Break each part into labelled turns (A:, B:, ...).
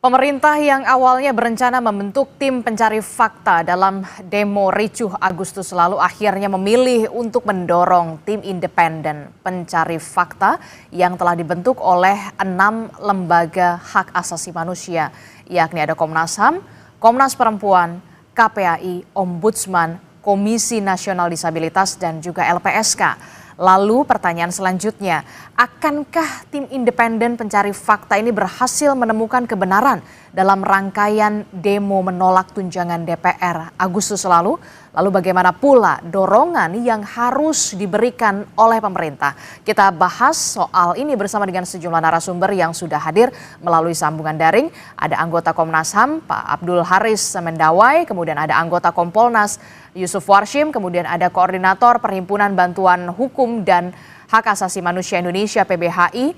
A: Pemerintah yang awalnya berencana membentuk tim pencari fakta dalam demo ricuh Agustus lalu akhirnya memilih untuk mendorong tim independen pencari fakta yang telah dibentuk oleh 6 lembaga hak asasi manusia, yakni ada Komnas HAM, Komnas Perempuan, KPAI, Ombudsman, Komisi Nasional Disabilitas, dan juga LPSK. Lalu pertanyaan selanjutnya, akankah tim independen pencari fakta ini berhasil menemukan kebenaran dalam rangkaian demo menolak tunjangan DPR Agustus lalu? Lalu bagaimana pula dorongan yang harus diberikan oleh pemerintah? Kita bahas soal ini bersama dengan sejumlah narasumber yang sudah hadir melalui sambungan daring. Ada anggota Komnas HAM, Pak Abdul Haris Mendawai, kemudian ada anggota Kompolnas Yusuf Warshim, kemudian ada Koordinator Perhimpunan Bantuan Hukum dan Hak Asasi Manusia Indonesia PBHI,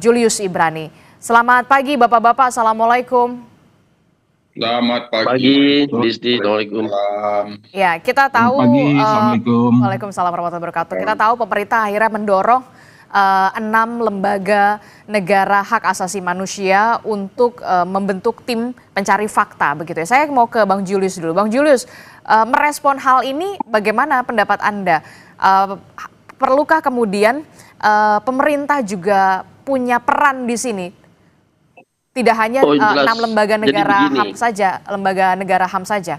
A: Julius Ibrani. Selamat pagi Bapak-Bapak, Assalamualaikum.
B: Selamat pagi,
C: Disti. Assalamualaikum.
A: Ya, kita tahu,
D: Assalamualaikum.
A: Waalaikumsalam warahmatullahi wabarakatuh. Kita tahu pemerintah akhirnya mendorong 6 lembaga negara hak asasi manusia untuk membentuk tim pencari fakta begitu ya. Saya mau ke Bang Julius dulu. Bang Julius, merespon hal ini bagaimana pendapat Anda? Perlukah kemudian pemerintah juga punya peran di sini? Tidak hanya 6 lembaga negara HAM saja, lembaga negara HAM saja.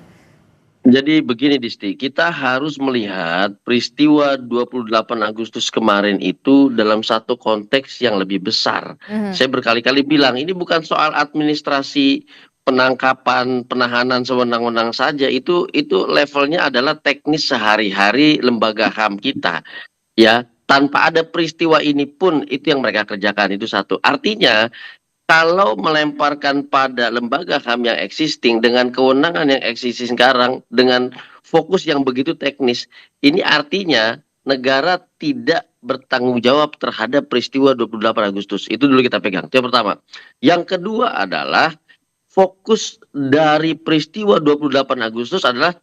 C: Jadi begini Disti, kita harus melihat peristiwa 28 Agustus kemarin itu dalam satu konteks yang lebih besar. Saya berkali-kali bilang ini bukan soal administrasi penangkapan, penahanan sewenang-wenang saja, itu levelnya adalah teknis sehari-hari lembaga HAM kita. Ya, tanpa ada peristiwa ini pun itu yang mereka kerjakan, itu satu. Artinya kalau melemparkan pada lembaga HAM yang existing dengan kewenangan yang existing sekarang dengan fokus yang begitu teknis, ini artinya negara tidak bertanggung jawab terhadap peristiwa 28 Agustus. Itu dulu kita pegang. Itu yang pertama. Yang kedua adalah fokus dari peristiwa 28 Agustus adalah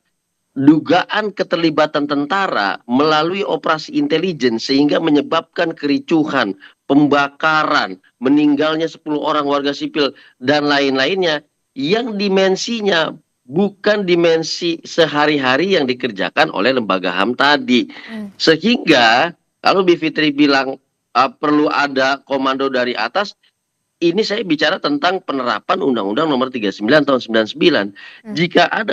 C: dugaan keterlibatan tentara melalui operasi intelijen sehingga menyebabkan kericuhan, pembakaran, meninggalnya 10 orang warga sipil dan lain-lainnya yang dimensinya bukan dimensi sehari-hari yang dikerjakan oleh lembaga HAM tadi. Sehingga kalau Bivitri bilang perlu ada komando dari atas, ini saya bicara tentang penerapan Undang-Undang Nomor 39 tahun 99. Jika ada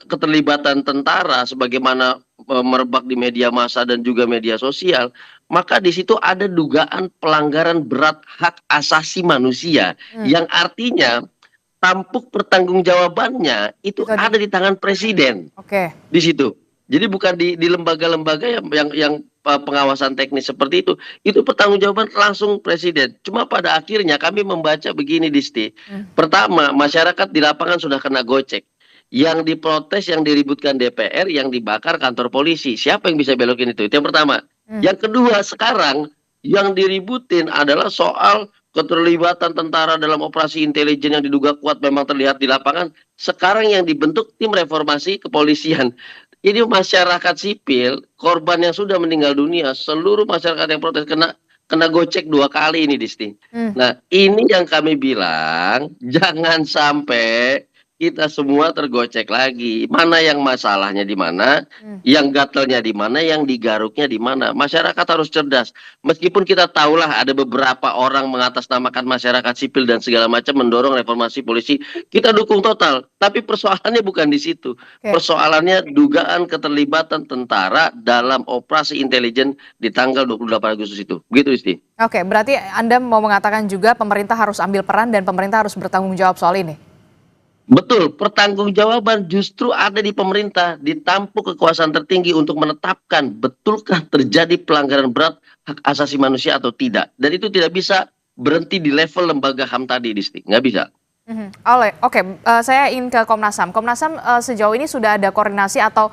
C: keterlibatan tentara sebagaimana merebak di media massa dan juga media sosial, maka di situ ada dugaan pelanggaran berat hak asasi manusia yang artinya tampuk pertanggungjawabannya itu ada di tangan presiden. Di situ. Jadi bukan di lembaga-lembaga yang pengawasan teknis seperti itu pertanggungjawaban langsung presiden. Cuma pada akhirnya kami membaca begini Disti. Pertama, masyarakat di lapangan sudah kena gocek. Yang diprotes, yang diributkan DPR, yang dibakar kantor polisi. Siapa yang bisa belokin itu? Itu yang pertama. Yang kedua, sekarang yang diributin adalah soal keterlibatan tentara dalam operasi intelijen yang diduga kuat memang terlihat di lapangan. Sekarang yang dibentuk tim reformasi kepolisian. Ini masyarakat sipil, korban yang sudah meninggal dunia, seluruh masyarakat yang protes kena gocek 2 kali ini Disti. Nah ini yang kami bilang, jangan sampai kita semua tergocek lagi. Mana yang masalahnya di mana, yang gatelnya di mana, yang digaruknya di mana. Masyarakat harus cerdas. Meskipun kita tahulah ada beberapa orang mengatasnamakan masyarakat sipil dan segala macam mendorong reformasi polisi, kita dukung total. Tapi persoalannya bukan di situ. Persoalannya dugaan keterlibatan tentara dalam operasi intelijen di tanggal 28 Agustus itu. Begitu Isti.
A: Oke, berarti Anda mau mengatakan juga pemerintah harus ambil peran dan pemerintah harus bertanggung jawab soal ini?
C: Betul, pertanggungjawaban justru ada di pemerintah, ditampuk kekuasaan tertinggi untuk menetapkan betulkah terjadi pelanggaran berat hak asasi manusia atau tidak. Dan itu tidak bisa berhenti di level lembaga HAM tadi, Disti. Nggak bisa.
A: Oke, saya ingin ke Komnas HAM. Komnas HAM sejauh ini sudah ada koordinasi atau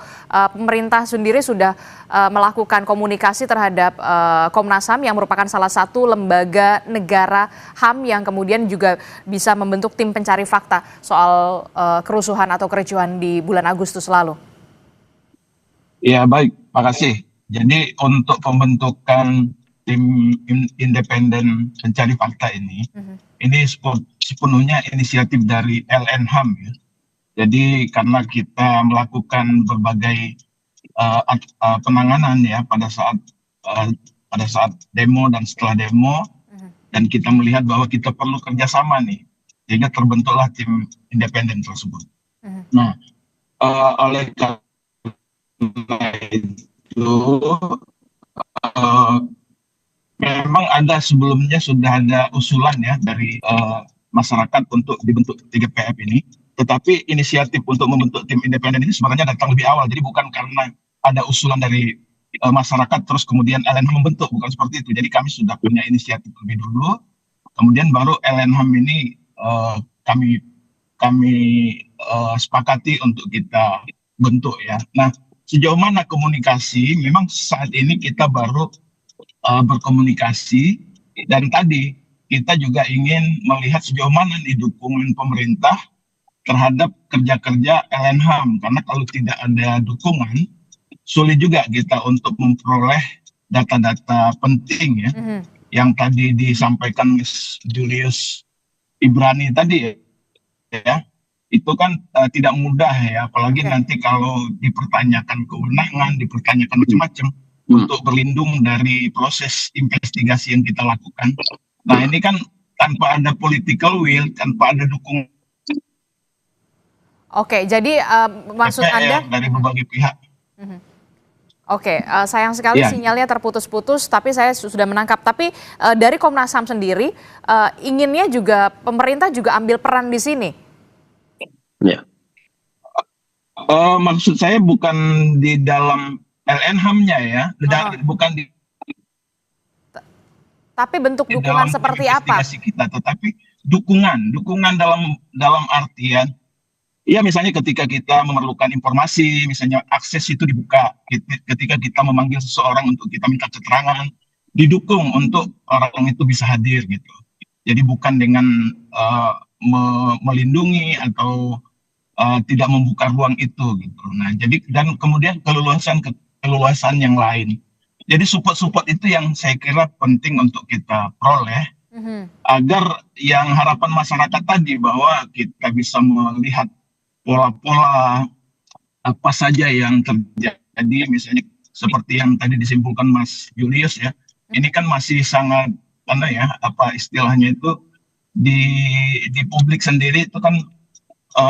A: pemerintah sendiri sudah melakukan komunikasi terhadap Komnas HAM yang merupakan salah satu lembaga negara HAM yang kemudian juga bisa membentuk tim pencari fakta soal kerusuhan atau kericuhan di bulan Agustus lalu.
D: Ya baik, makasih. Jadi untuk pembentukan tim independen pencari fakta ini sepenuhnya inisiatif dari LNHAM ya. Jadi karena kita melakukan berbagai penanganan ya pada saat demo dan setelah demo, dan kita melihat bahwa kita perlu kerjasama nih, sehingga terbentuklah tim independen tersebut. Nah, oleh karena itu memang sebelumnya sudah ada usulan ya dari masyarakat untuk dibentuk TGPF ini, tetapi inisiatif untuk membentuk tim independen ini sebenarnya datang lebih awal. Jadi bukan karena ada usulan dari masyarakat terus kemudian LNHAM membentuk, bukan seperti itu. Jadi kami sudah punya inisiatif lebih dulu, kemudian baru LNHAM ini kami sepakati untuk kita bentuk ya. Nah, sejauh mana komunikasi? Memang saat ini kita baru berkomunikasi, dan tadi kita juga ingin melihat sejauh mana nih dukungan pemerintah terhadap kerja-kerja LNHAM, karena kalau tidak ada dukungan sulit juga kita untuk memperoleh data-data penting ya, yang tadi disampaikan Mas Julius Ibrani tadi ya, itu kan tidak mudah ya, apalagi nanti kalau dipertanyakan kewenangan, dipertanyakan macam-macam untuk berlindung dari proses investigasi yang kita lakukan. Nah, ini kan tanpa ada political will, tanpa ada dukungan.
A: Oke, jadi maksud Anda
D: dari berbagai pihak.
A: Oke, sayang sekali sinyalnya terputus-putus, tapi saya sudah menangkap. Tapi dari Komnas HAM sendiri, inginnya juga pemerintah juga ambil peran di sini.
C: Ya.
D: Maksud saya bukan di dalam LNHAM-nya ya, bukan di.
A: Tapi bentuk dukungan seperti apa?
D: Kita, tetapi dukungan dalam artian, ya misalnya ketika kita memerlukan informasi, misalnya akses itu dibuka, ketika kita memanggil seseorang untuk kita minta keterangan, didukung untuk orang itu bisa hadir gitu. Jadi bukan dengan melindungi atau tidak membuka ruang itu gitu. Nah, jadi dan kemudian keleluasan yang lain. Jadi support itu yang saya kira penting untuk kita peroleh, agar yang harapan masyarakat tadi bahwa kita bisa melihat pola-pola apa saja yang terjadi, misalnya seperti yang tadi disimpulkan Mas Julius ya, ini kan masih sangat istilahnya itu di publik sendiri itu kan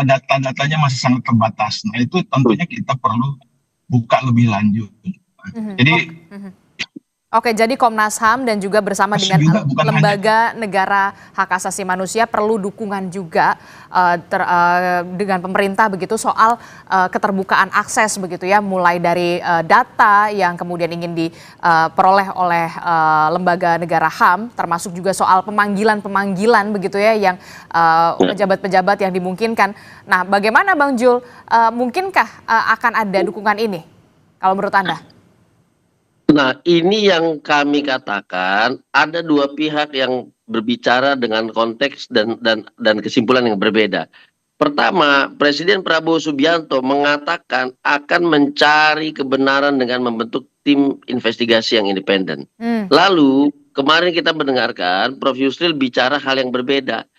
D: data-datanya masih sangat terbatas. Nah, itu tentunya kita perlu buka lebih lanjut. Jadi
A: Oke, jadi Komnas HAM dan juga bersama dengan lembaga negara hak asasi manusia perlu dukungan juga dengan pemerintah begitu soal keterbukaan akses begitu ya, mulai dari data yang kemudian ingin diperoleh oleh lembaga negara HAM, termasuk juga soal pemanggilan begitu ya yang pejabat-pejabat yang dimungkinkan. Nah, bagaimana Bang Jul, mungkinkah akan ada dukungan ini kalau menurut Anda?
C: Nah, ini yang kami katakan, ada dua pihak yang berbicara dengan konteks dan kesimpulan yang berbeda. Pertama, Presiden Prabowo Subianto mengatakan akan mencari kebenaran dengan membentuk tim investigasi yang independen. Lalu kemarin kita mendengarkan Prof. Yusril bicara hal yang berbeda.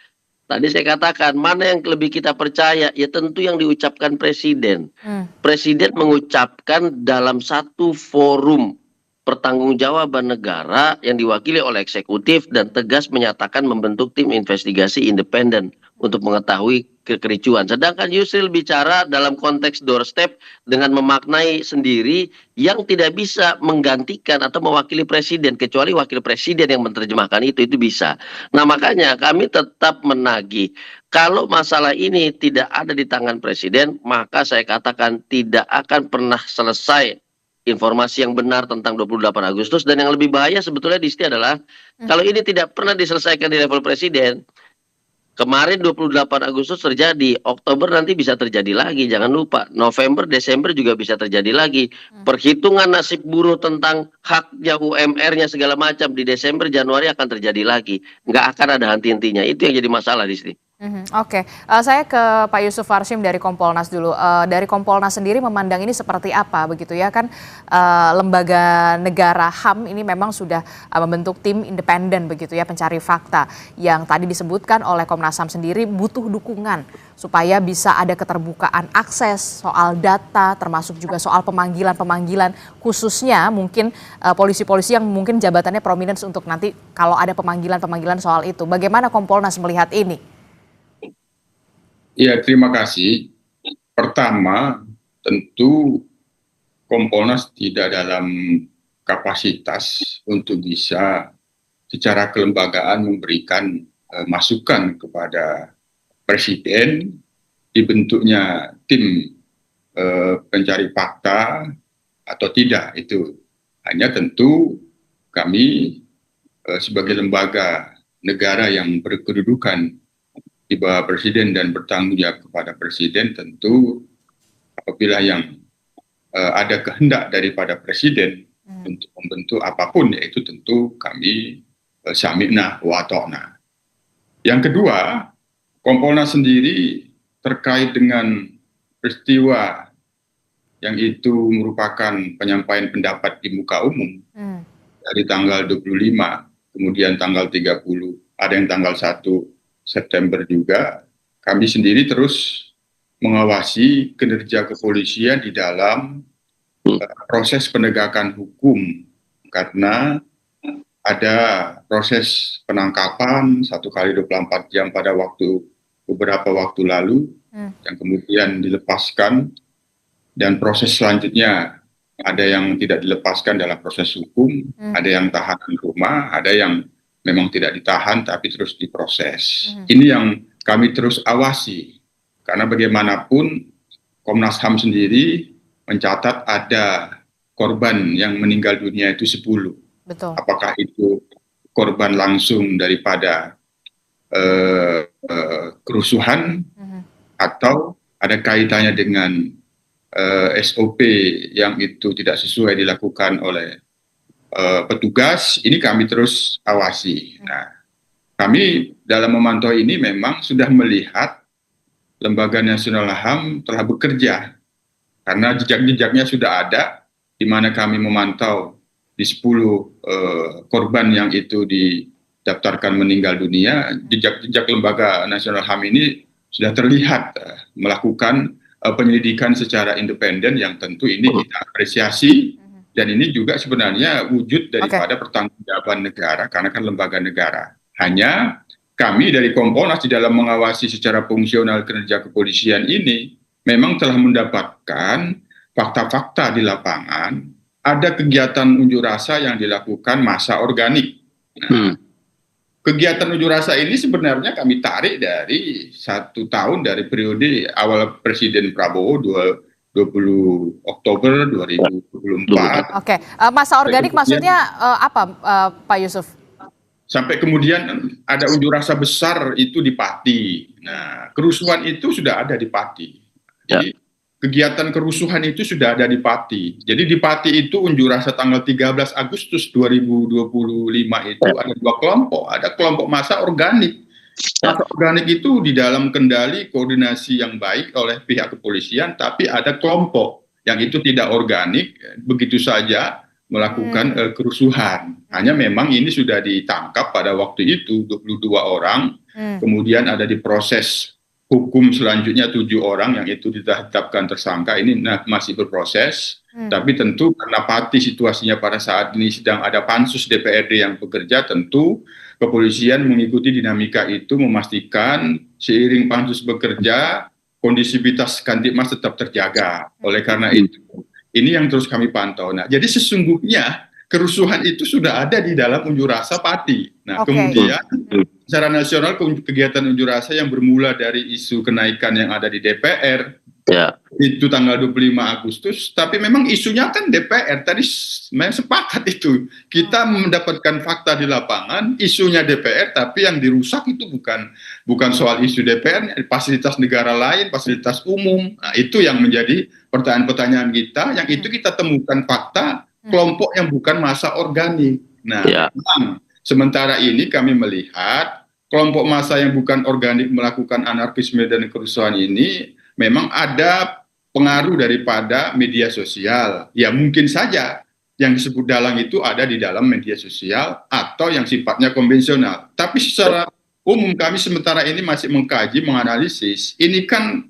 C: Tadi saya katakan mana yang lebih kita percaya, ya tentu yang diucapkan Presiden. Presiden mengucapkan dalam satu forum pertanggungjawaban negara yang diwakili oleh eksekutif dan tegas menyatakan membentuk tim investigasi independen untuk mengetahui kekericuan. Sedangkan Yusril bicara dalam konteks doorstep dengan memaknai sendiri yang tidak bisa menggantikan atau mewakili presiden, kecuali wakil presiden yang menerjemahkan itu bisa. Nah, makanya kami tetap menagih, kalau masalah ini tidak ada di tangan presiden, maka saya katakan tidak akan pernah selesai informasi yang benar tentang 28 Agustus. Dan yang lebih bahaya sebetulnya di sini adalah kalau ini tidak pernah diselesaikan di level presiden, kemarin 28 Agustus terjadi, Oktober nanti bisa terjadi lagi, jangan lupa, November, Desember juga bisa terjadi lagi. Perhitungan nasib buruh tentang haknya UMR-nya segala macam di Desember, Januari akan terjadi lagi. Nggak akan ada henti-hentinya, itu yang jadi masalah di sini.
A: Oke. Saya ke Pak Yusuf Warshim dari Kompolnas dulu. Dari Kompolnas sendiri memandang ini seperti apa begitu ya kan, lembaga negara HAM ini memang sudah membentuk tim independen begitu ya pencari fakta yang tadi disebutkan oleh Komnas HAM sendiri butuh dukungan supaya bisa ada keterbukaan akses soal data termasuk juga soal pemanggilan khususnya mungkin polisi-polisi yang mungkin jabatannya prominent untuk nanti kalau ada pemanggilan soal itu. Bagaimana Kompolnas melihat ini?
B: Ya, terima kasih. Pertama, tentu Kompolnas tidak dalam kapasitas untuk bisa secara kelembagaan memberikan masukan kepada Presiden dibentuknya tim pencari fakta atau tidak. Itu hanya tentu kami sebagai lembaga negara yang berkedudukan di bawah Presiden dan bertanggung jawab kepada Presiden, tentu apabila yang ada kehendak daripada Presiden untuk membentuk apapun, yaitu tentu kami sami'na wa ta'na. Yang kedua, Kompolnas sendiri terkait dengan peristiwa yang itu merupakan penyampaian pendapat di muka umum dari tanggal 25, kemudian tanggal 30, ada yang tanggal 1 September juga, kami sendiri terus mengawasi kinerja kepolisian di dalam proses penegakan hukum, karena ada proses penangkapan 1x24 jam pada beberapa waktu lalu yang kemudian dilepaskan, dan proses selanjutnya ada yang tidak dilepaskan dalam proses hukum, ada yang tahanan rumah, ada yang memang tidak ditahan tapi terus diproses. Ini yang kami terus awasi, karena bagaimanapun Komnas HAM sendiri mencatat ada korban yang meninggal dunia itu 10.
A: Betul.
B: Apakah itu korban langsung daripada kerusuhan atau ada kaitannya dengan SOP yang itu tidak sesuai dilakukan oleh petugas, ini kami terus awasi. Nah, kami dalam memantau ini memang sudah melihat Lembaga Nasional HAM telah bekerja, karena jejak-jejaknya sudah ada, di mana kami memantau di 10 korban yang itu didaftarkan meninggal dunia, jejak-jejak Lembaga Nasional HAM ini sudah terlihat melakukan penyelidikan secara independen yang tentu ini kita apresiasi. Dan ini juga sebenarnya wujud daripada pertanggungjawaban negara, karena kan lembaga negara. Hanya kami dari Kompolnas di dalam mengawasi secara fungsional kinerja kepolisian ini memang telah mendapatkan fakta-fakta di lapangan, ada kegiatan unjuk rasa yang dilakukan massa organik. Nah, kegiatan unjuk rasa ini sebenarnya kami tarik dari 1 tahun dari periode awal Presiden Prabowo 20 Oktober 2024.
A: Oke, massa organik maksudnya apa, Pak Yusuf?
B: Sampai kemudian ada unjuk rasa besar itu di Pati. Nah, kerusuhan itu sudah ada di Pati. Jadi kegiatan kerusuhan itu sudah ada di Pati. Jadi di Pati itu unjuk rasa tanggal 13 Agustus 2025 itu ada 2 kelompok. Ada kelompok massa organik. Massa organik itu di dalam kendali koordinasi yang baik oleh pihak kepolisian, tapi ada kelompok yang itu tidak organik, begitu saja melakukan kerusuhan. Hanya memang ini sudah ditangkap pada waktu itu 22 orang, kemudian ada diproses hukum selanjutnya 7 orang yang itu ditetapkan tersangka, ini masih berproses. Tapi tentu karena Pati situasinya pada saat ini sedang ada pansus DPRD yang bekerja, tentu kepolisian mengikuti dinamika itu, memastikan seiring pansus bekerja, kondisivitas Kamtibmas tetap terjaga. Oleh karena itu, ini yang terus kami pantau. Nah, jadi sesungguhnya kerusuhan itu sudah ada di dalam unjuk rasa Pati. Nah, kemudian secara nasional kegiatan unjuk rasa yang bermula dari isu kenaikan yang ada di DPR, itu tanggal 25 Agustus, tapi memang isunya kan DPR, tadi memang sepakat itu. Kita mendapatkan fakta di lapangan, isunya DPR, tapi yang dirusak itu bukan soal isu DPR, fasilitas negara lain, fasilitas umum. Nah, itu yang menjadi pertanyaan-pertanyaan kita, yang itu kita temukan fakta kelompok yang bukan massa organik. Nah, sementara ini kami melihat kelompok massa yang bukan organik melakukan anarkisme dan kerusuhan ini memang ada pengaruh daripada media sosial. Ya mungkin saja yang disebut dalang itu ada di dalam media sosial atau yang sifatnya konvensional. Tapi secara umum kami sementara ini masih mengkaji, menganalisis. Ini kan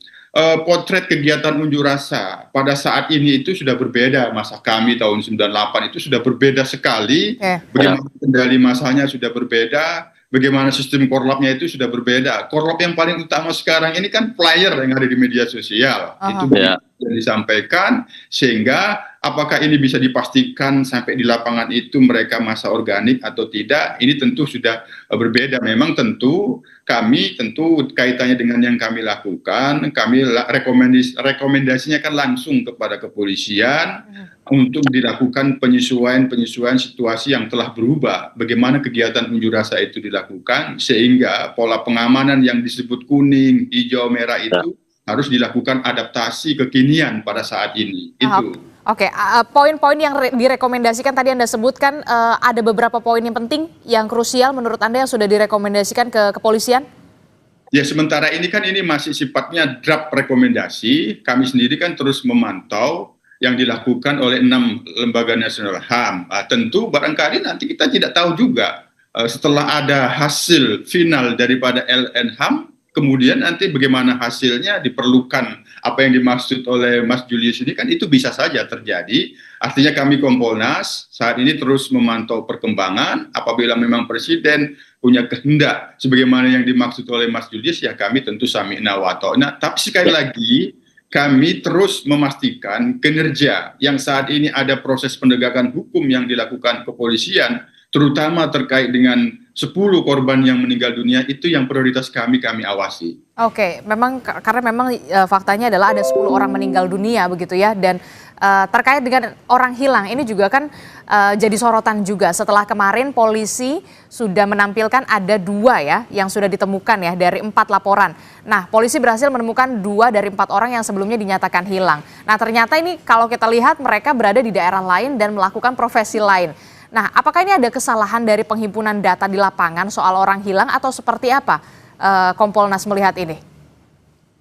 B: potret kegiatan unjuk rasa pada saat ini itu sudah berbeda. Masa kami tahun 98 itu sudah berbeda sekali. Bagaimana kendali masanya sudah berbeda. Bagaimana sistem korlapnya itu sudah berbeda. Korlap yang paling utama sekarang ini kan flyer yang ada di media sosial. Itu yang disampaikan, sehingga apakah ini bisa dipastikan sampai di lapangan itu mereka massa organik atau tidak, ini tentu sudah berbeda. Memang tentu kaitannya dengan yang kami lakukan, kami rekomendasinya kan langsung kepada kepolisian untuk dilakukan penyesuaian situasi yang telah berubah. Bagaimana kegiatan unjuk rasa itu dilakukan, sehingga pola pengamanan yang disebut kuning, hijau, merah itu harus dilakukan adaptasi kekinian pada saat ini. Itu.
A: Oke, poin-poin yang direkomendasikan tadi Anda sebutkan, ada beberapa poin yang penting, yang krusial menurut Anda yang sudah direkomendasikan ke kepolisian?
B: Ya, sementara ini kan ini masih sifatnya draft rekomendasi. Kami sendiri kan terus memantau yang dilakukan oleh 6 lembaga nasional HAM. Tentu barangkali nanti kita tidak tahu juga setelah ada hasil final daripada LNHAM, kemudian nanti bagaimana hasilnya, diperlukan apa yang dimaksud oleh Mas Julius ini kan itu bisa saja terjadi. Artinya kami Kompolnas saat ini terus memantau perkembangan. Apabila memang Presiden punya kehendak sebagaimana yang dimaksud oleh Mas Julius, ya kami tentu sami'na wa ta'na. Tapi sekali lagi kami terus memastikan kinerja yang saat ini ada proses penegakan hukum yang dilakukan kepolisian, terutama terkait dengan 10 korban yang meninggal dunia, itu yang prioritas kami awasi.
A: Oke, karena memang faktanya adalah ada 10 orang meninggal dunia begitu ya, dan terkait dengan orang hilang ini juga kan jadi sorotan juga setelah kemarin polisi sudah menampilkan ada 2 ya yang sudah ditemukan ya dari 4 laporan. Nah, polisi berhasil menemukan 2 dari 4 orang yang sebelumnya dinyatakan hilang. Nah, ternyata ini kalau kita lihat mereka berada di daerah lain dan melakukan profesi lain. Nah, apakah ini ada kesalahan dari penghimpunan data di lapangan soal orang hilang atau seperti apa Kompolnas melihat ini?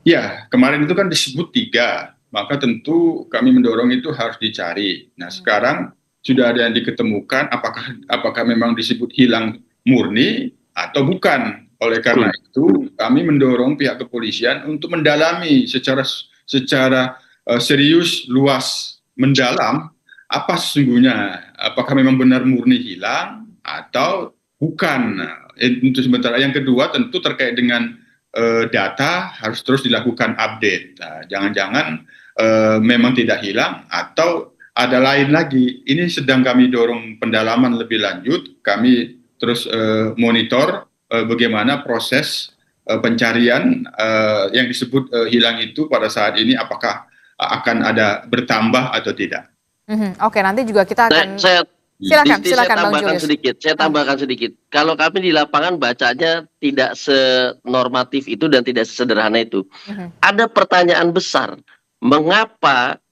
B: Ya, kemarin itu kan disebut 3, maka tentu kami mendorong itu harus dicari. Nah, sekarang sudah ada yang diketemukan, apakah memang disebut hilang murni atau bukan. Oleh karena itu, kami mendorong pihak kepolisian untuk mendalami secara serius, luas, mendalam, apa sesungguhnya, apakah memang benar murni hilang atau bukan. Untuk sementara. Yang kedua tentu terkait dengan data harus terus dilakukan update. Nah, jangan-jangan memang tidak hilang atau ada lain lagi. Ini sedang kami dorong pendalaman lebih lanjut. Kami terus monitor bagaimana proses pencarian yang disebut hilang itu pada saat ini, apakah akan ada bertambah atau tidak.
A: Oke, nanti juga kita akan silakan Bang Julius.
C: Saya tambahkan sedikit. Kalau kami di lapangan bacanya tidak senormatif itu dan tidak sesederhana itu. Ada pertanyaan besar, mengapa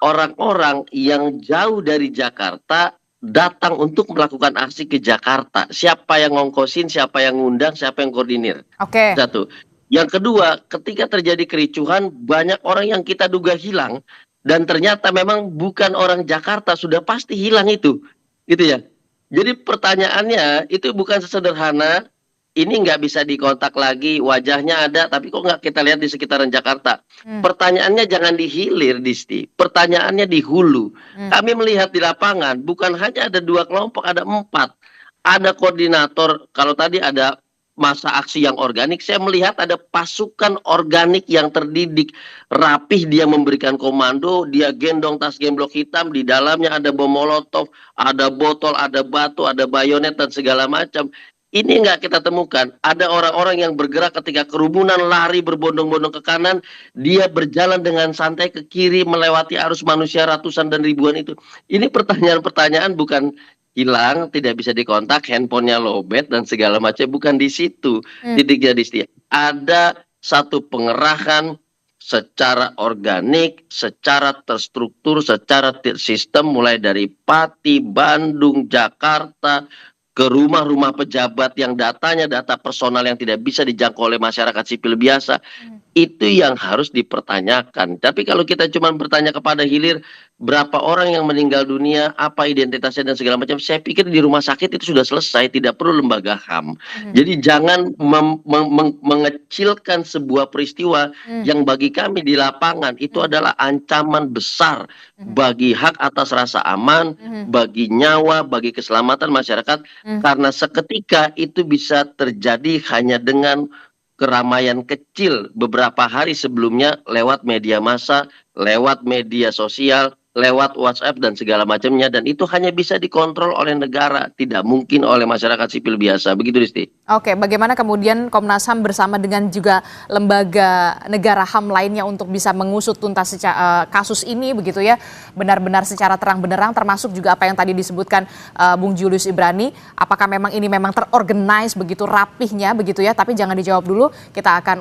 C: orang-orang yang jauh dari Jakarta datang untuk melakukan aksi ke Jakarta? Siapa yang ngongkosin, siapa yang ngundang, siapa yang koordinir?
A: Oke.
C: Satu. Yang kedua, ketika terjadi kericuhan, banyak orang yang kita duga hilang dan ternyata memang bukan orang Jakarta, sudah pasti hilang itu, gitu ya. Jadi pertanyaannya itu bukan sesederhana, ini nggak bisa dikontak lagi, wajahnya ada, tapi kok nggak kita lihat di sekitaran Jakarta. Pertanyaannya jangan di hilir, Disti. Pertanyaannya di hulu. Kami melihat di lapangan, bukan hanya ada 2 kelompok, ada 4. Ada koordinator, kalau tadi ada masa aksi yang organik, saya melihat ada pasukan organik yang terdidik, rapih, dia memberikan komando, dia gendong tas gemblok hitam, di dalamnya ada bom molotov, ada botol, ada batu, ada bayonet dan segala macam. Ini nggak kita temukan. Ada orang-orang yang bergerak ketika kerumunan, lari berbondong-bondong ke kanan, dia berjalan dengan santai ke kiri melewati arus manusia ratusan dan ribuan itu. Ini pertanyaan-pertanyaan bukan hilang, tidak bisa dikontak, handphonenya lowbat dan segala macam, bukan di situ titiknya, Disti. Ada satu pengerahan secara organik, secara terstruktur, secara sistem, mulai dari Pati, Bandung, Jakarta, ke rumah-rumah pejabat yang datanya data personal yang tidak bisa dijangkau oleh masyarakat sipil biasa, itu yang harus dipertanyakan. Tapi kalau kita cuma bertanya kepada hilir berapa orang yang meninggal dunia, apa identitasnya dan segala macam, saya pikir di rumah sakit itu sudah selesai, tidak perlu lembaga HAM. Jadi jangan mengecilkan sebuah peristiwa yang bagi kami di lapangan itu adalah ancaman besar bagi hak atas rasa aman, bagi nyawa, bagi keselamatan masyarakat, karena seketika itu bisa terjadi hanya dengan keramaian kecil beberapa hari sebelumnya lewat media massa, lewat media sosial, lewat WhatsApp dan segala macamnya, dan itu hanya bisa dikontrol oleh negara, tidak mungkin oleh masyarakat sipil biasa. Begitu, Risti.
A: Oke, bagaimana kemudian Komnas HAM bersama dengan juga lembaga negara HAM lainnya untuk bisa mengusut tuntas kasus ini begitu ya, benar-benar secara terang benderang, termasuk juga apa yang tadi disebutkan Bung Julius Ibrani, apakah memang ini memang terorganize begitu rapihnya begitu ya, tapi jangan dijawab dulu, kita akan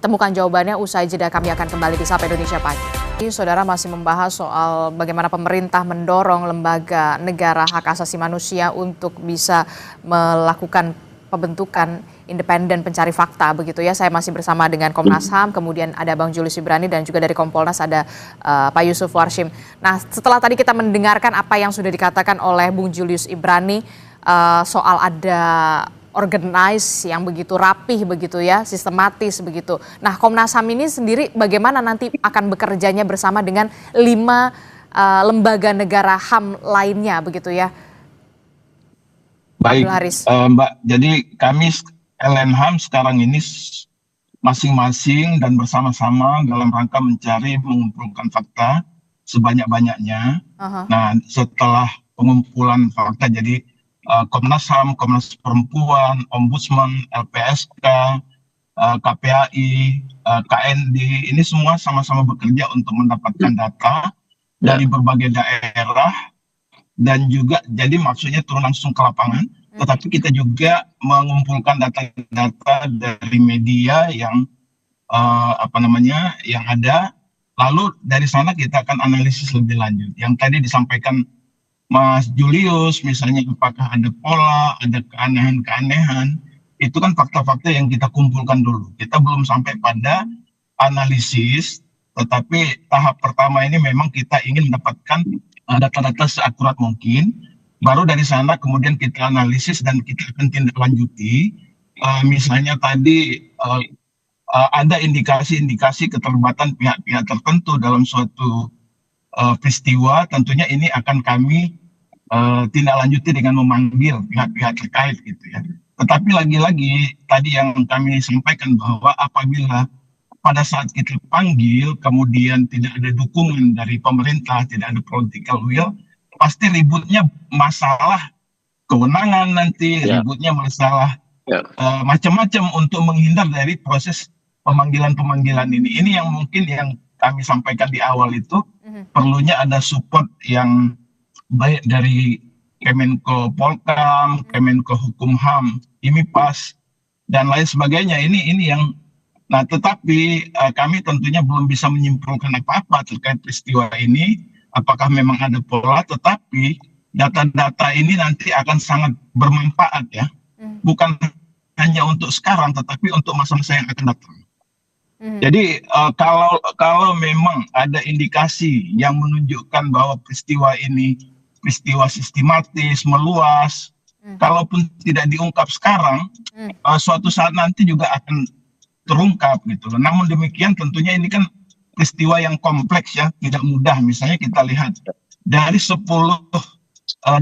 A: temukan jawabannya usai jeda. Kami akan kembali di Sapa Indonesia Pagi. Saudara masih membahas soal bagaimana pemerintah mendorong lembaga negara hak asasi manusia untuk bisa melakukan pembentukan independen pencari fakta begitu ya. Saya masih bersama dengan Komnas HAM, kemudian ada Bang Julius Ibrani dan juga dari Kompolnas ada Pak Yusuf Warshim. Nah, setelah tadi kita mendengarkan apa yang sudah dikatakan oleh Bung Julius Ibrani soal ada organize yang begitu rapih begitu ya, sistematis begitu. Nah, Komnas HAM ini sendiri bagaimana nanti akan bekerjanya bersama dengan 5 lembaga negara HAM lainnya begitu ya?
D: Baik, Mbak. Jadi kami LNHAM sekarang ini masing-masing dan bersama-sama dalam rangka mencari mengumpulkan fakta sebanyak-banyaknya. Nah, setelah pengumpulan fakta jadi Komnas HAM, Komnas Perempuan, Ombudsman, LPSK, KPAI, KND, ini semua sama-sama bekerja untuk mendapatkan data dari berbagai daerah dan juga jadi maksudnya turun langsung ke lapangan, tetapi kita juga mengumpulkan data-data dari media yang yang ada, lalu dari sana kita akan analisis lebih lanjut. Yang tadi disampaikan Mas Julius, misalnya apakah ada pola, ada keanehan-keanehan, itu kan fakta-fakta yang kita kumpulkan dulu. Kita belum sampai pada analisis, tetapi tahap pertama ini memang kita ingin mendapatkan data-data seakurat mungkin. Baru dari sana kemudian kita analisis dan kita akan tindak lanjuti. Misalnya tadi ada indikasi-indikasi keterlibatan pihak-pihak tertentu dalam suatu peristiwa, tentunya ini akan kami tindak lanjuti dengan memanggil pihak-pihak terkait gitu ya. Tetapi lagi-lagi tadi yang kami sampaikan bahwa apabila pada saat kita panggil kemudian tidak ada dukungan dari pemerintah, tidak ada political will, pasti ributnya masalah kewenangan nanti, ributnya masalah macam-macam untuk menghindar dari proses pemanggilan-pemanggilan ini. Ini yang mungkin yang kami sampaikan di awal itu, perlunya ada support yang baik dari Kemenko Polkam, Kemenko Hukum HAM, IMIPAS, dan lain sebagainya. Ini yang, nah tetapi kami tentunya belum bisa menyimpulkan apa-apa terkait peristiwa ini, apakah memang ada pola, tetapi data-data ini nanti akan sangat bermanfaat ya, bukan hanya untuk sekarang, tetapi untuk masa-masa yang akan datang. Jadi kalau memang ada indikasi yang menunjukkan bahwa peristiwa ini peristiwa sistematis, meluas, kalaupun tidak diungkap sekarang, suatu saat nanti juga akan terungkap gitu. Namun demikian tentunya ini kan peristiwa yang kompleks ya, tidak mudah. Misalnya kita lihat dari 10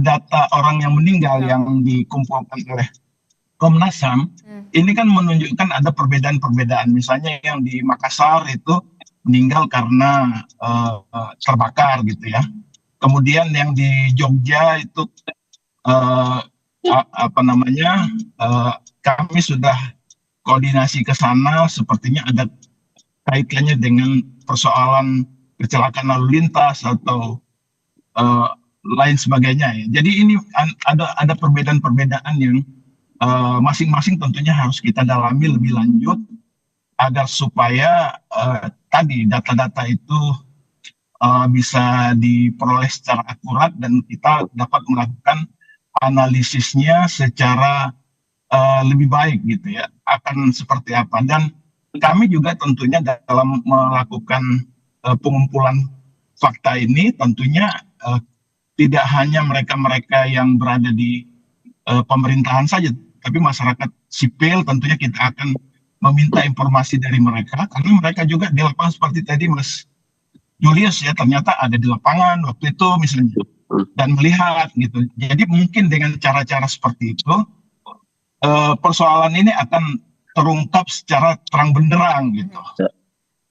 D: data orang yang meninggal yang dikumpulkan oleh Komnas HAM, ini kan menunjukkan ada perbedaan-perbedaan. Misalnya yang di Makassar itu meninggal karena terbakar gitu ya. Kemudian yang di Jogja itu kami sudah koordinasi ke sana, sepertinya ada kaitannya dengan persoalan kecelakaan lalu lintas atau lain sebagainya ya. Jadi ini ada perbedaan-perbedaan yang masing-masing tentunya harus kita dalami lebih lanjut agar supaya tadi data-data itu bisa diperoleh secara akurat dan kita dapat melakukan analisisnya secara lebih baik gitu ya, akan seperti apa. Dan kami juga tentunya dalam melakukan pengumpulan fakta ini tentunya tidak hanya mereka-mereka yang berada di pemerintahan saja, tapi masyarakat sipil tentunya kita akan meminta informasi dari mereka, karena mereka juga di lapangan seperti tadi Mas Julius ya, ternyata ada di lapangan waktu itu misalnya dan melihat gitu. Jadi mungkin dengan cara-cara seperti itu persoalan ini akan terungkap secara terang benderang gitu.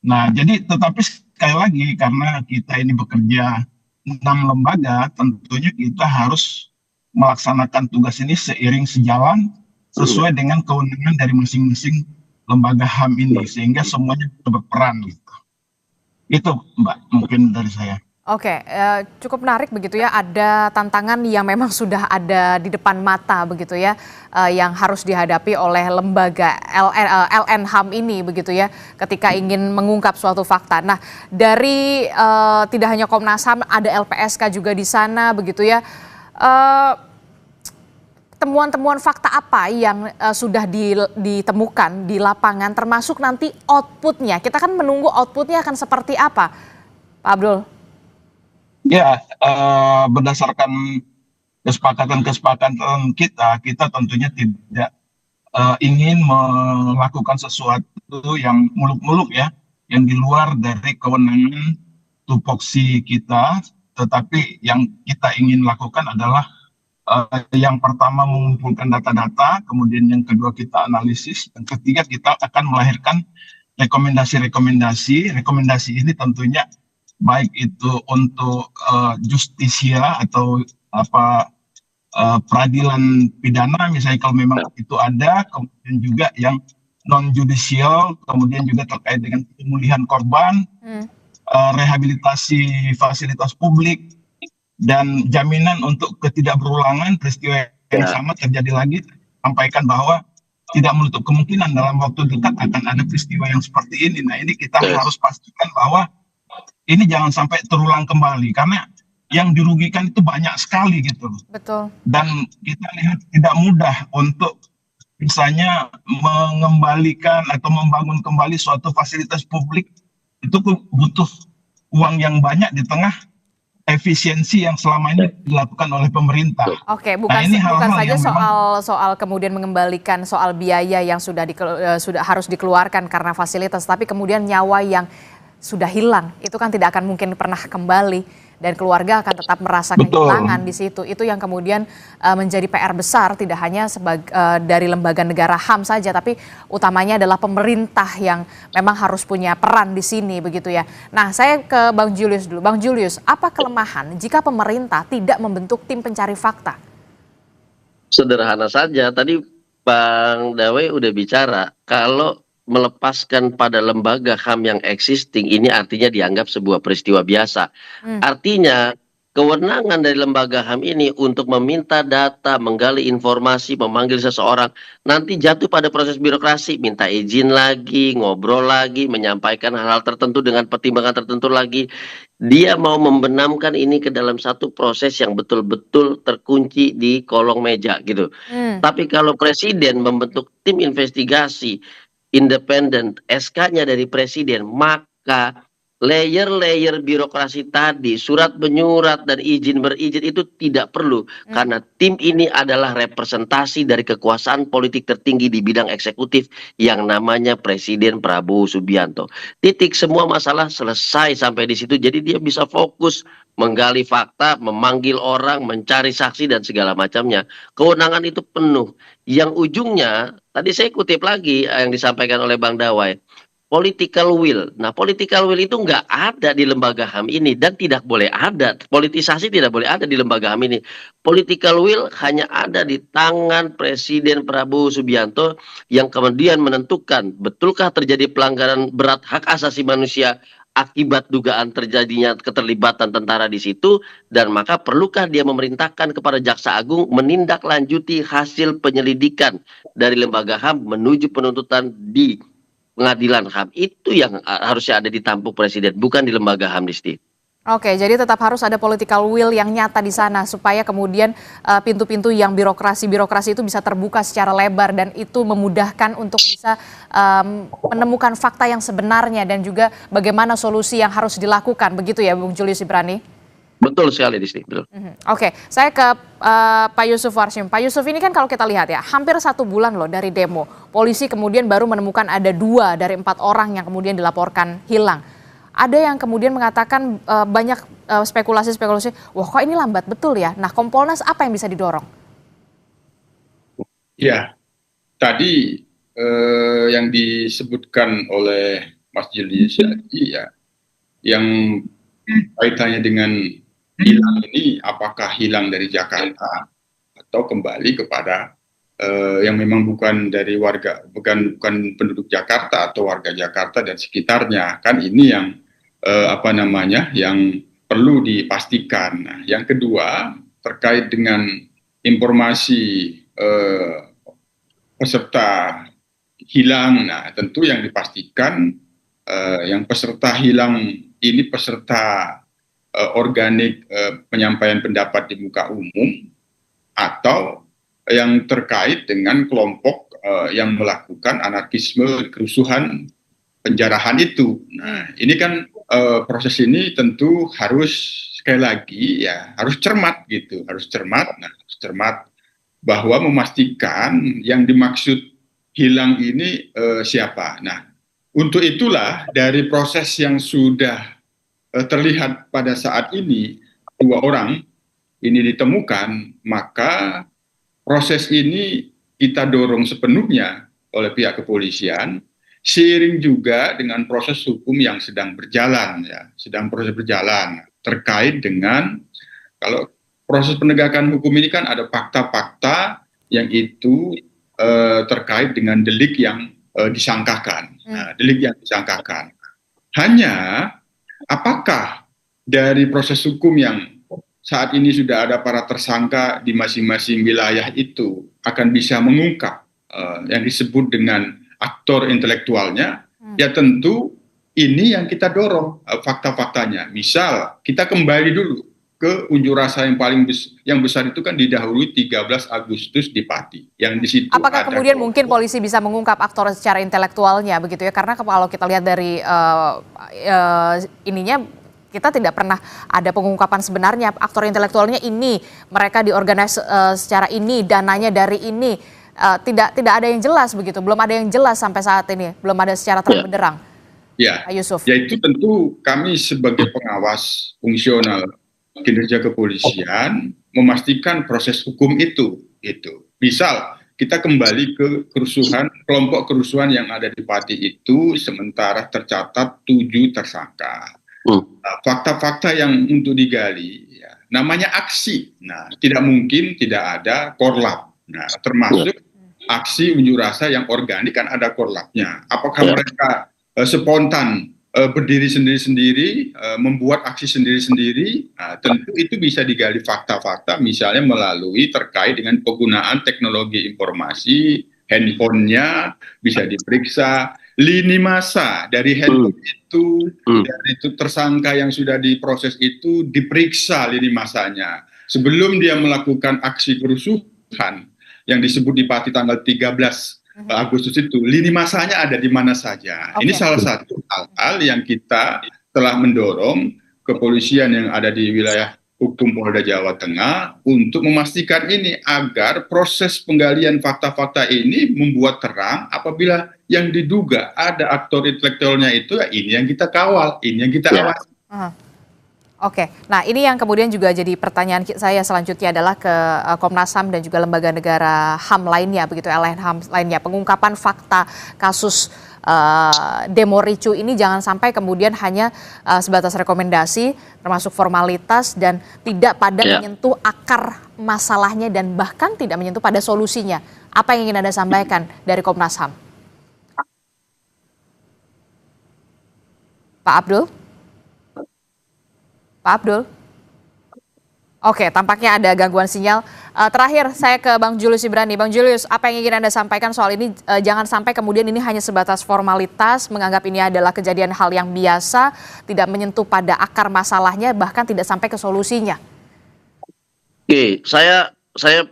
D: Nah, jadi tetapi sekali lagi karena kita ini bekerja 6 lembaga, tentunya kita harus melaksanakan tugas ini seiring sejalan sesuai dengan kewenangan dari masing-masing lembaga HAM ini, sehingga semuanya berperan gitu. Itu Mbak, mungkin dari saya.
A: Oke, cukup menarik begitu ya, ada tantangan yang memang sudah ada di depan mata begitu ya, yang harus dihadapi oleh lembaga LN HAM ini begitu ya, ketika ingin mengungkap suatu fakta. Nah, dari tidak hanya Komnas HAM, ada LPSK juga di sana begitu ya. Temuan-temuan fakta apa yang sudah ditemukan di lapangan, termasuk nanti outputnya? Kita kan menunggu outputnya akan seperti apa, Pak Abdul?
D: Ya, berdasarkan kesepakatan kita tentunya tidak ingin melakukan sesuatu yang muluk-muluk ya, yang di luar dari kewenangan tupoksi kita, tetapi yang kita ingin lakukan adalah yang pertama mengumpulkan data-data, kemudian yang kedua kita analisis, dan ketiga kita akan melahirkan rekomendasi. Rekomendasi ini tentunya baik itu untuk justisia atau peradilan pidana misalnya kalau memang itu ada, kemudian juga yang non judicial, kemudian juga terkait dengan pemulihan korban, rehabilitasi fasilitas publik, dan jaminan untuk ketidakberulangan peristiwa yang sama terjadi lagi. Sampaikan bahwa tidak menutup kemungkinan dalam waktu dekat akan ada peristiwa yang seperti ini. Nah, ini kita harus pastikan bahwa ini jangan sampai terulang kembali, karena yang dirugikan itu banyak sekali gitu.
A: Betul.
D: Dan kita lihat tidak mudah untuk misalnya mengembalikan atau membangun kembali suatu fasilitas publik, itu butuh uang yang banyak di tengah efisiensi yang selama ini dilakukan oleh pemerintah.
A: Oke, bukan saja soal kemudian mengembalikan soal biaya yang sudah harus dikeluarkan karena fasilitas, tapi kemudian nyawa yang sudah hilang itu kan tidak akan mungkin pernah kembali, dan keluarga akan tetap merasa kehilangan di situ. Itu yang kemudian menjadi PR besar, tidak hanya dari lembaga negara HAM saja, tapi utamanya adalah pemerintah yang memang harus punya peran di sini begitu ya. Nah, saya ke Bang Julius dulu. Bang Julius, apa kelemahan jika pemerintah tidak membentuk tim pencari fakta?
C: Sederhana saja, tadi Bang Dawe udah bicara, kalau melepaskan pada lembaga HAM yang existing ini artinya dianggap sebuah peristiwa biasa. Artinya kewenangan dari lembaga HAM ini untuk meminta data, menggali informasi, memanggil seseorang, nanti jatuh pada proses birokrasi, minta izin lagi, ngobrol lagi, menyampaikan hal-hal tertentu dengan pertimbangan tertentu lagi. Dia mau membenamkan ini ke dalam satu proses yang betul-betul terkunci di kolong meja gitu. Tapi kalau presiden membentuk tim investigasi independen, SK-nya dari presiden, maka layer-layer birokrasi tadi, surat menyurat dan izin berizin itu tidak perlu, karena tim ini adalah representasi dari kekuasaan politik tertinggi di bidang eksekutif yang namanya Presiden Prabowo Subianto. Titik, semua masalah selesai sampai di situ. Jadi dia bisa fokus menggali fakta, memanggil orang, mencari saksi dan segala macamnya. Kewenangan itu penuh. Yang ujungnya, tadi saya kutip lagi yang disampaikan oleh Bang Dawai, political will. Nah, political will itu nggak ada di lembaga HAM ini dan tidak boleh ada. Politisasi tidak boleh ada di lembaga HAM ini. Political will hanya ada di tangan Presiden Prabowo Subianto yang kemudian menentukan betulkah terjadi pelanggaran berat hak asasi manusia akibat dugaan terjadinya keterlibatan tentara di situ, dan maka perlukah dia memerintahkan kepada Jaksa Agung menindaklanjuti hasil penyelidikan dari lembaga HAM menuju penuntutan di pengadilan HAM. Itu yang harusnya ada di tampuk presiden, bukan di lembaga HAM, Disti.
A: Oke, jadi tetap harus ada political will yang nyata di sana supaya kemudian pintu-pintu yang birokrasi itu bisa terbuka secara lebar dan itu memudahkan untuk bisa menemukan fakta yang sebenarnya dan juga bagaimana solusi yang harus dilakukan. Begitu ya, Bung Julius Ibrani?
C: Betul sekali, Disti. Betul.
A: Oke, saya ke Pak Yusuf Warshim. Pak Yusuf, ini kan kalau kita lihat ya, hampir 1 bulan loh dari demo. Polisi kemudian baru menemukan ada 2 dari 4 orang yang kemudian dilaporkan hilang. Ada yang kemudian mengatakan banyak spekulasi-spekulasi, wah kok ini lambat betul ya. Nah, Kompolnas apa yang bisa didorong?
B: Ya, tadi yang disebutkan oleh Mas Julius tadi ya, yang kaitannya dengan hilang ini, apakah hilang dari Jakarta atau kembali kepada yang memang bukan dari warga, bukan penduduk Jakarta atau warga Jakarta dan sekitarnya, kan ini yang yang perlu dipastikan. Nah, yang kedua terkait dengan informasi peserta hilang. Nah, tentu yang dipastikan yang peserta hilang ini peserta organik penyampaian pendapat di muka umum atau yang terkait dengan kelompok yang melakukan anarkisme, kerusuhan, penjarahan itu. Nah, ini kan proses ini tentu harus sekali lagi ya harus cermat gitu, harus cermat. Nah, harus cermat bahwa memastikan yang dimaksud hilang ini siapa. Nah, untuk itulah dari proses yang sudah terlihat pada saat ini 2 orang ini ditemukan, maka proses ini kita dorong sepenuhnya oleh pihak kepolisian, seiring juga dengan proses hukum yang sedang berjalan, ya, proses berjalan terkait dengan kalau proses penegakan hukum ini kan ada fakta-fakta yang itu terkait dengan delik yang disangkakan. Nah, delik yang disangkakan. Hanya apakah dari proses hukum yang saat ini sudah ada para tersangka di masing-masing wilayah itu akan bisa mengungkap yang disebut dengan aktor intelektualnya, ya tentu ini yang kita dorong fakta-faktanya. Misal kita kembali dulu ke unjuk rasa yang besar itu kan didahului 13 Agustus di Pati. Yang di situ
A: apakah kemudian mungkin polisi bisa mengungkap aktor secara intelektualnya begitu ya? Karena kalau kita lihat dari ininya kita tidak pernah ada pengungkapan sebenarnya aktor intelektualnya ini, mereka diorganisasi secara ini, dananya dari ini. Tidak ada yang jelas begitu, belum ada yang jelas sampai saat ini, belum ada secara terang benderang.
B: Ya,
A: Pak Yusuf.
B: Ya itu tentu kami sebagai pengawas fungsional kinerja kepolisian memastikan proses hukum itu. Misal kita kembali ke kelompok kerusuhan yang ada di Pati itu, sementara tercatat 7 tersangka. Nah, fakta-fakta yang untuk digali, ya, namanya aksi. Nah, tidak mungkin tidak ada korlap. Nah, termasuk aksi unjuk rasa yang organik kan ada korlapnya. Apakah mereka spontan berdiri sendiri-sendiri, membuat aksi sendiri-sendiri? Nah, tentu itu bisa digali fakta-fakta, misalnya melalui terkait dengan penggunaan teknologi informasi, handphonenya bisa diperiksa, lini masa dari handphone itu, dari itu tersangka yang sudah diproses itu diperiksa lini masanya. Sebelum dia melakukan aksi kerusuhan, yang disebut di Pati tanggal 13 Agustus itu, lini masanya ada di mana saja. Ini salah satu hal-hal yang kita telah mendorong kepolisian yang ada di wilayah hukum Polda Jawa Tengah untuk memastikan ini agar proses penggalian fakta-fakta ini membuat terang apabila yang diduga ada aktor intelektualnya itu, ya ini yang kita kawal, ini yang kita awasi.
A: Oke, nah ini yang kemudian juga jadi pertanyaan saya selanjutnya adalah ke Komnas HAM dan juga lembaga negara HAM lainnya, begitu LNHAM lainnya. Pengungkapan fakta kasus demo ricuh ini jangan sampai kemudian hanya sebatas rekomendasi, termasuk formalitas dan tidak pada menyentuh akar masalahnya dan bahkan tidak menyentuh pada solusinya. Apa yang ingin Anda sampaikan dari Komnas HAM? Pak Abdul? Pak Abdul? Oke, tampaknya ada gangguan sinyal. Terakhir saya ke Bang Julius Ibrani. Bang Julius, apa yang ingin Anda sampaikan soal ini? Jangan sampai kemudian ini hanya sebatas formalitas, menganggap ini adalah kejadian hal yang biasa, tidak menyentuh pada akar masalahnya, bahkan tidak sampai ke solusinya.
C: Oke, saya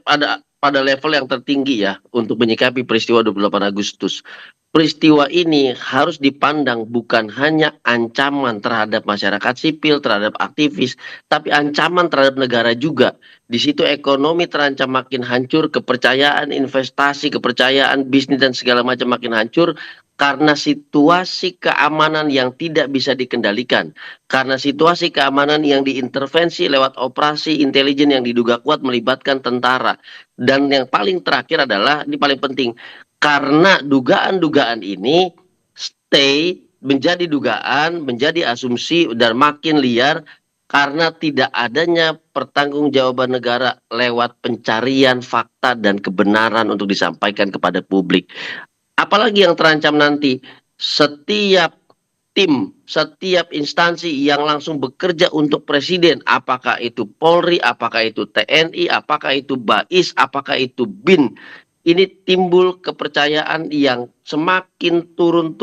C: ada pada level yang tertinggi ya untuk menyikapi peristiwa 28 Agustus. Peristiwa ini harus dipandang bukan hanya ancaman terhadap masyarakat sipil, terhadap aktivis, tapi ancaman terhadap negara juga. Di situ ekonomi terancam makin hancur, kepercayaan investasi, kepercayaan bisnis dan segala macam makin hancur karena situasi keamanan yang tidak bisa dikendalikan. Karena situasi keamanan yang diintervensi lewat operasi intelijen yang diduga kuat melibatkan tentara. Dan yang paling terakhir adalah, ini paling penting, karena dugaan-dugaan ini menjadi dugaan, menjadi asumsi dan makin liar karena tidak adanya pertanggungjawaban negara lewat pencarian fakta dan kebenaran untuk disampaikan kepada publik. Apalagi yang terancam nanti, setiap tim, setiap instansi yang langsung bekerja untuk presiden, apakah itu Polri, apakah itu TNI, apakah itu BAIS, apakah itu BIN, ini timbul kepercayaan yang semakin turun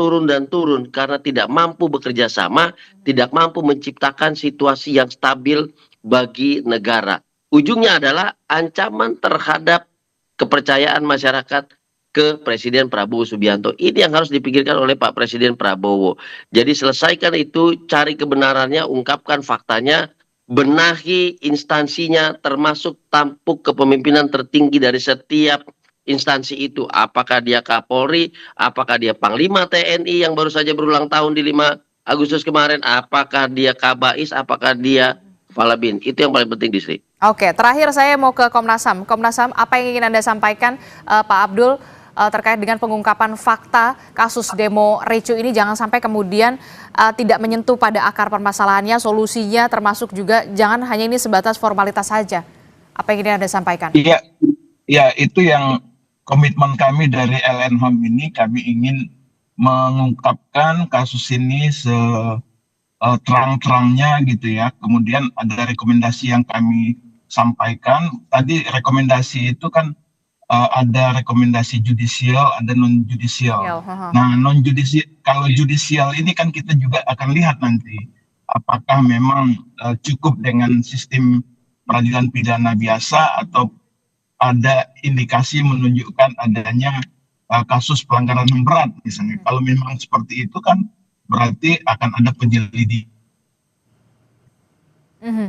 C: karena tidak mampu bekerja sama, tidak mampu menciptakan situasi yang stabil bagi negara. Ujungnya adalah ancaman terhadap kepercayaan masyarakat ke Presiden Prabowo Subianto. Ini yang harus dipikirkan oleh Pak Presiden Prabowo. Jadi selesaikan itu, cari kebenarannya, ungkapkan faktanya, benahi instansinya, termasuk tampuk kepemimpinan tertinggi dari setiap instansi itu. Apakah dia Kapolri, apakah dia Panglima TNI yang baru saja berulang tahun di 5 Agustus kemarin, apakah dia Kabais, apakah dia Kepala BIN. Itu yang paling penting, Distri.
A: Oke, terakhir saya mau ke Komnas HAM. Komnas HAM, apa yang ingin Anda sampaikan, Pak Abdul, terkait dengan pengungkapan fakta kasus demo ricuh ini, jangan sampai kemudian tidak menyentuh pada akar permasalahannya, solusinya, termasuk juga jangan hanya ini sebatas formalitas saja. Apa yang ingin Anda sampaikan?
D: Iya, ya itu yang komitmen kami dari LN-HAM ini. Kami ingin mengungkapkan kasus ini terang-terangnya gitu ya. Kemudian ada rekomendasi yang kami sampaikan. Tadi rekomendasi itu kan ada rekomendasi judicial, ada non judicial. Nah, kalau judicial ini kan kita juga akan lihat nanti apakah memang cukup dengan sistem peradilan pidana biasa atau ada indikasi menunjukkan adanya kasus pelanggaran HAM berat misalnya. Kalau memang seperti itu kan berarti akan ada penyelidikan.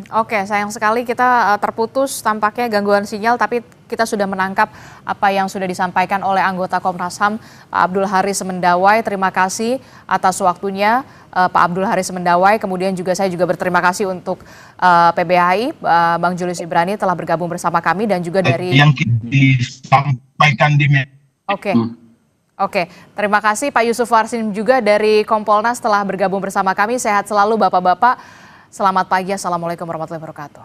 A: Oke, sayang sekali kita terputus tampaknya gangguan sinyal, tapi kita sudah menangkap apa yang sudah disampaikan oleh anggota Komnas HAM, Pak Abdul Haris Semendawai. Terima kasih atas waktunya, Pak Abdul Haris Semendawai. Kemudian juga saya juga berterima kasih untuk PBHI, Bang Julius Ibrani telah bergabung bersama kami, dan juga dari
D: yang disampaikan di
A: Oke, terima kasih Pak Yusuf Warsim juga dari Kompolnas telah bergabung bersama kami. Sehat selalu Bapak-Bapak. Selamat pagi, Assalamualaikum warahmatullahi wabarakatuh.